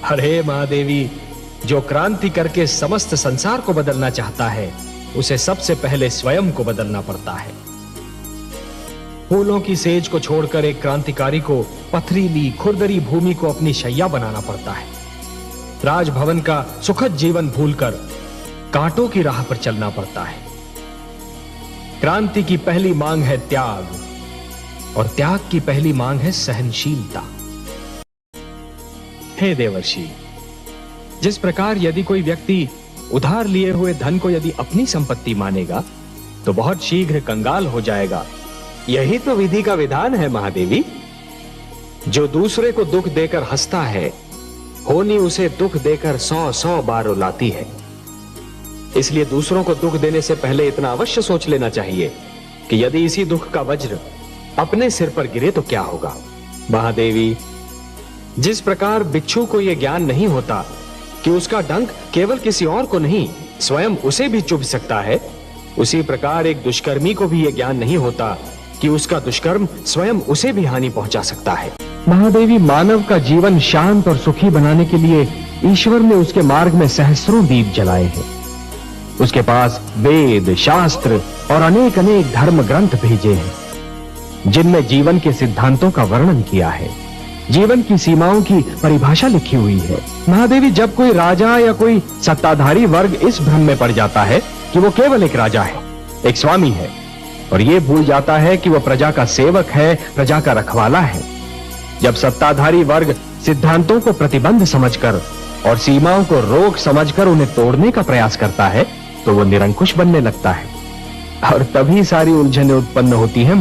अरे महादेवी, जो क्रांति करके समस्त संसार को बदलना चाहता है, उसे सबसे पहले स्वयं को बदलना पड़ता है। फूलों की सेज को छोड़कर एक क्रांतिकारी को पथरीली खुरदरी भूमि को अपनी शैया बनाना पड़ता है। राजभवन का सुखद जीवन भूलकर कांटों की राह पर चलना पड़ता है। क्रांति की पहली मांग है त्याग, और त्याग की पहली मांग है सहनशीलता। हे देवर्षि, जिस प्रकार यदि कोई व्यक्ति उधार लिए हुए धन को यदि अपनी संपत्ति मानेगा तो बहुत शीघ्र कंगाल हो जाएगा, यही तो विधि का विधान है महादेवी। जो दूसरे को दुख देकर हंसता है, होनी उसे दुख देकर 100 बार रुलाती है। इसलिए दूसरों को दुख देने से पहले इतना अवश्य सोच लेना चाहिए कि यदि इसी दुख का वज्र अपने सिर पर गिरे तो क्या होगा। महादेवी, जिस प्रकार बिच्छू को यह ज्ञान नहीं होता कि उसका डंक केवल किसी और को नहीं स्वयं उसे भी चुभ सकता है, उसी प्रकार एक दुष्कर्मी को भी यह ज्ञान नहीं होता कि उसका दुष्कर्म स्वयं उसे भी हानि पहुंचा सकता है। महादेवी, मानव का जीवन शांत और सुखी बनाने के लिए ईश्वर ने उसके मार्ग में सहस्रों दीप जलाए हैं। उसके पास वेद, शास्त्र और अनेक अनेक धर्म ग्रंथ भेजे हैं, जिनमें जीवन के सिद्धांतों का वर्णन किया है, जीवन की सीमाओं की परिभाषा लिखी हुई है। महादेवी, जब कोई राजा या कोई सत्ताधारी वर्ग इस भ्रम में पड़ जाता है कि वो केवल एक राजा है, एक स्वामी है, और ये भूल जाता है कि वो प्रजा का सेवक है, प्रजा का रखवाला है, जब सत्ताधारी वर्ग सिद्धांतों को प्रतिबंध समझकर और सीमाओं को रोक समझकर उन्हें तोड़ने का प्रयास करता है, तो वो निरंकुश बनने लगता है, और तभी सारी उलझनें उत्पन्न होती हैं।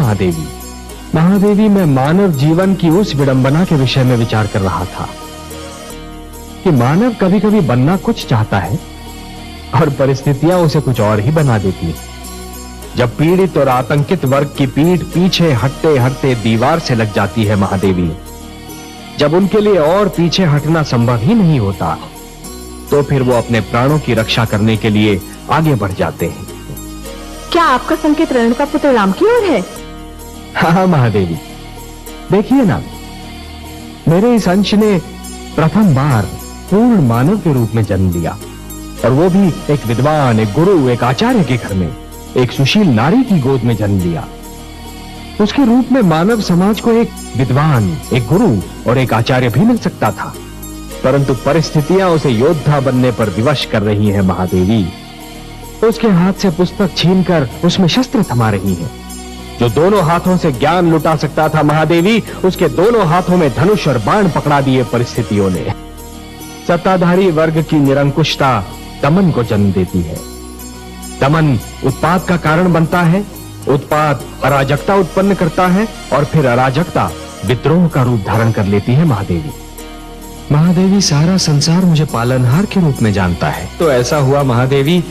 महादेवी, मैं मानव जीवन की उस विडंबना के विषय में विचार कर रहा था कि मानव कभी कभी बनना कुछ चाहता है और परिस्थितियां उसे कुछ और ही बना देती हैं। जब पीड़ित और आतंकित वर्ग की पीठ पीछे हटते हटते दीवार से लग जाती है महादेवी, जब उनके लिए और पीछे हटना संभव ही नहीं होता, तो फिर वो अपने प्राणों की रक्षा करने के लिए आगे बढ़ जाते हैं। क्या आपका संकेत रेणुका पुत्र राम की ओर है? हाँ महादेवी, देखिए ना, मेरे इस अंश ने प्रथम बार पूर्ण मानव के रूप में जन्म लिया, और वो भी एक विद्वान, एक गुरु, एक आचार्य के घर में, एक सुशील नारी की गोद में जन्म लिया। उसके रूप में मानव समाज को एक विद्वान, एक गुरु और एक आचार्य भी मिल सकता था, परंतु परिस्थितियां उसे योद्धा बनने पर विवश कर रही हैं महादेवी। उसके हाथ से पुस्तक छीनकर उसमें शस्त्र थमा रही हैं। जो दोनों हाथों से ज्ञान लुटा सकता था महादेवी, उसके दोनों हाथों में धनुष और बाण पकड़ा दिए परिस्थितियों ने। सत्ताधारी वर्ग की निरंकुशता दमन को जन्म देती है। दमन उत्पात का कारण बनता है, उत्पात अराजकता उत्पन्न करता है, और फिर अराजकता विद्रोह का रूप धारण कर लेती है महादेवी, सारा संसार मुझे पालनहार के रूप में जानता है। तो ऐसा हुआ महादेवी,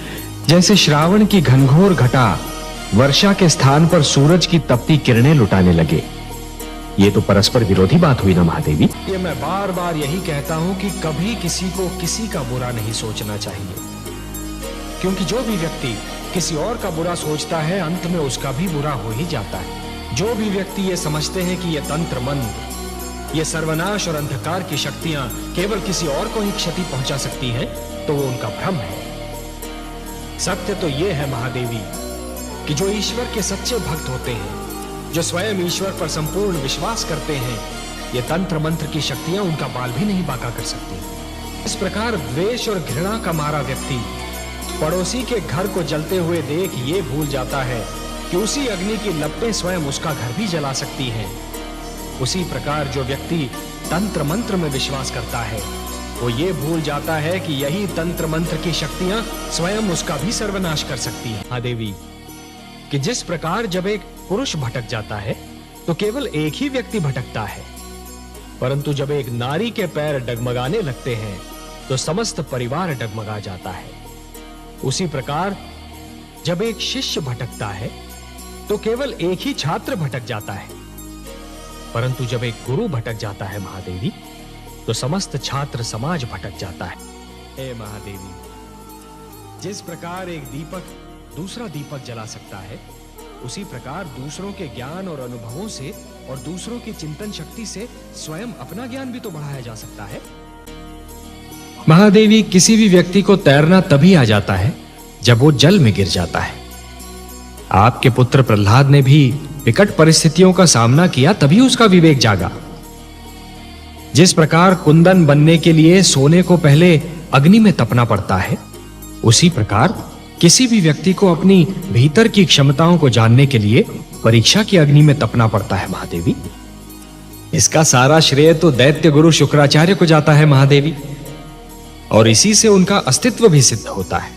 जैसे श्रावण की घनघोर घटा वर्षा के स्थान पर सूरज की तपती किरणें लुटाने लगे। ये तो परस्पर विरोधी बात हुई ना महादेवी। ये मैं बार बार यही कहता हूं कि कभी किसी को किसी का बुरा नहीं सोचना चाहिए, क्योंकि जो भी व्यक्ति किसी और का बुरा सोचता है, अंत में उसका भी बुरा हो ही जाता है। जो भी व्यक्ति ये समझते हैं कि ये तंत्र मंत्र, ये सर्वनाश और अंधकार की शक्तियां केवल किसी और को ही क्षति पहुंचा सकती हैं, तो वो उनका भ्रम है। सत्य तो ये है महादेवी कि जो ईश्वर के सच्चे भक्त होते हैं, जो स्वयं ईश्वर पर संपूर्ण विश्वास करते हैं, ये तंत्र मंत्र की शक्तियां उनका बाल भी नहीं बांका कर सकती। इस प्रकार द्वेष और घृणा का मारा व्यक्ति पड़ोसी के घर को जलते हुए देख ये भूल जाता है कि उसी अग्नि की लपटें स्वयं उसका घर भी जला सकती हैं। उसी प्रकार जो व्यक्ति तंत्र मंत्र में विश्वास करता है, वो ये भूल जाता है कि यही तंत्र मंत्र की शक्तियां स्वयं उसका भी सर्वनाश कर सकती हैं। महादेवी, कि जिस प्रकार जब एक पुरुष भटक जाता है तो केवल एक ही व्यक्ति भटकता है, परंतु जब एक नारी के पैर डगमगाने लगते हैं तो समस्त परिवार डगमगा जाता है। उसी प्रकार जब एक शिष्य भटकता है तो केवल एक ही छात्र भटक जाता है, परंतु जब एक गुरु भटक जाता है महादेवी, तो समस्त छात्र समाज भटक जाता है। हे महादेवी, जिस प्रकार एक दीपक दूसरा दीपक जला सकता है, उसी प्रकार दूसरों के ज्ञान और अनुभवों से और दूसरों की चिंतन शक्ति से स्वयं अपना ज्ञान भी तो बढ़ाया जा सकता है। महादेवी, किसी भी व्यक्ति को तैरना तभी आ जाता है जब वो जल में गिर जाता है। आपके पुत्र प्रहलाद ने भी विकट परिस्थितियों का सामना किया, तभी उसका विवेक जागा। जिस प्रकार कुंदन बनने के लिए सोने को पहले अग्नि में तपना पड़ता है, उसी प्रकार किसी भी व्यक्ति को अपनी भीतर की क्षमताओं को जानने के लिए परीक्षा की अग्नि में तपना पड़ता है महादेवी। इसका सारा श्रेय तो दैत्य गुरु शुक्राचार्य को जाता है महादेवी, और इसी से उनका अस्तित्व भी सिद्ध होता है।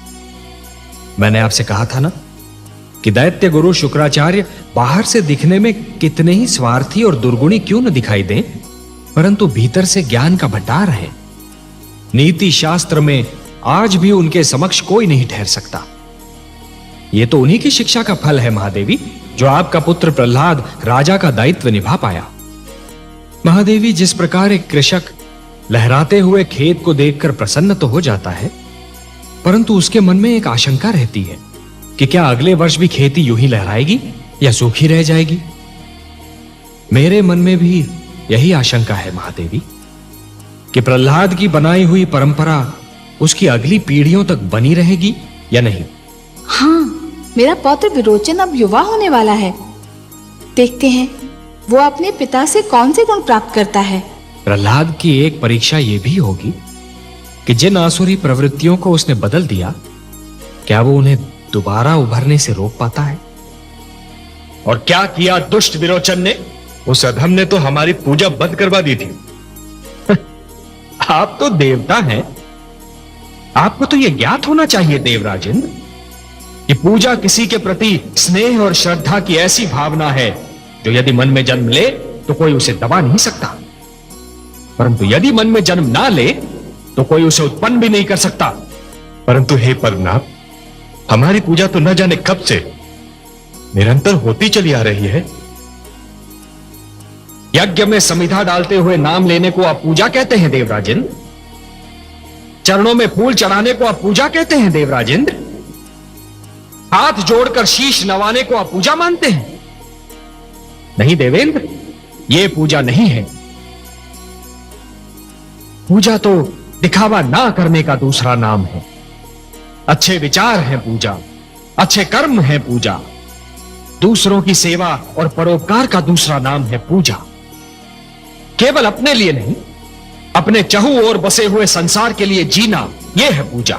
मैंने आपसे कहा था ना कि दैत्य गुरु शुक्राचार्य बाहर से दिखने में कितने ही स्वार्थी और दुर्गुणी क्यों न दिखाई दें, परंतु भीतर से ज्ञान का भंडार है। नीति शास्त्र में आज भी उनके समक्ष कोई नहीं ठहर सकता। यह तो उन्हीं की शिक्षा का फल है महादेवी, जो आपका पुत्र प्रहलाद राजा का दायित्व निभा पाया। महादेवी, जिस प्रकार एक कृषक लहराते हुए खेत को देखकर प्रसन्न तो हो जाता है, परंतु उसके मन में एक आशंका रहती है कि क्या अगले वर्ष भी खेती यूं ही लहराएगी या सूखी रह जाएगी। मेरे मन में भी यही आशंका है महादेवी कि प्रहलाद की बनाई हुई परंपरा उसकी अगली पीढ़ियों तक बनी रहेगी या नहीं। हाँ, मेरा पौत्र विरोचन अब युवा होने वाला है। देखते हैं वो अपने पिता से कौन से गुण प्राप्त करता है। प्रहलाद की एक परीक्षा यह भी होगी कि जिन आसुरी प्रवृत्तियों को उसने बदल दिया, क्या वो उन्हें दोबारा उभरने से रोक पाता है। और क्या किया दुष्ट विरोचन ने? उस अधम ने तो हमारी पूजा बंद करवा दी थी। आप तो देवता हैं, आपको तो यह ज्ञात होना चाहिए देवराजेंद्र कि पूजा किसी के प्रति स्नेह और श्रद्धा की ऐसी भावना है जो यदि मन में जन्म ले तो कोई उसे दबा नहीं सकता, परंतु यदि मन में जन्म ना ले तो कोई उसे उत्पन्न भी नहीं कर सकता। परंतु हे परमनाभ, हमारी पूजा तो न जाने कब से निरंतर होती चली आ रही है। यज्ञ में समिधा डालते हुए नाम लेने को आप पूजा कहते हैं देवराजेंद्र? चरणों में फूल चढ़ाने को आप पूजा कहते हैं देवराजेंद्र? हाथ जोड़कर शीश नवाने को आप पूजा मानते हैं? नहीं देवेंद्र, यह पूजा नहीं है। पूजा तो दिखावा ना करने का दूसरा नाम है। अच्छे विचार हैं पूजा, अच्छे कर्म है पूजा, दूसरों की सेवा और परोपकार का दूसरा नाम है पूजा। केवल अपने लिए नहीं, अपने चहु ओर बसे हुए संसार के लिए जीना, यह है पूजा।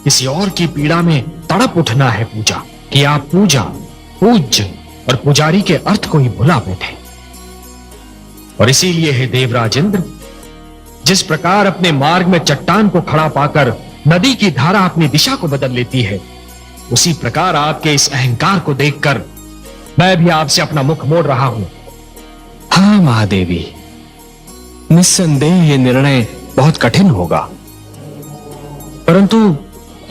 किसी और की पीड़ा में तड़प उठना है पूजा, कि आप पूजा, पूज्य और पुजारी के अर्थ को ही भुला बैठे। और इसीलिए है देवराजेंद्र, जिस प्रकार अपने मार्ग में चट्टान को खड़ा पाकर नदी की धारा अपनी दिशा को बदल लेती है, उसी प्रकार आपके इस अहंकार को देखकर मैं भी आपसे अपना मुख मोड़ रहा हूं। हाँ महादेवी, निस्संदेह यह निर्णय बहुत कठिन होगा, परंतु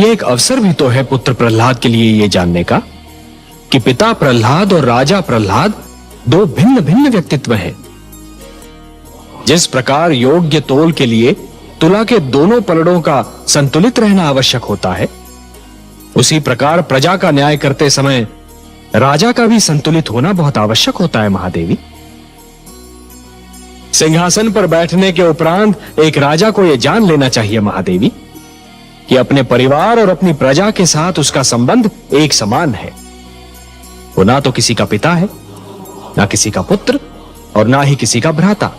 यह एक अवसर भी तो है पुत्र प्रहलाद के लिए यह जानने का कि पिता प्रहलाद और राजा प्रहलाद दो भिन्न भिन्न व्यक्तित्व हैं। जिस प्रकार योग्य तोल के लिए तुला के दोनों पलड़ों का संतुलित रहना आवश्यक होता है, उसी प्रकार प्रजा का न्याय करते समय राजा का भी संतुलित होना बहुत आवश्यक होता है महादेवी। सिंहासन पर बैठने के उपरांत एक राजा को यह जान लेना चाहिए महादेवी कि अपने परिवार और अपनी प्रजा के साथ उसका संबंध एक समान है। वो ना तो किसी का पिता है, ना किसी का पुत्र और ना ही किसी का भ्राता।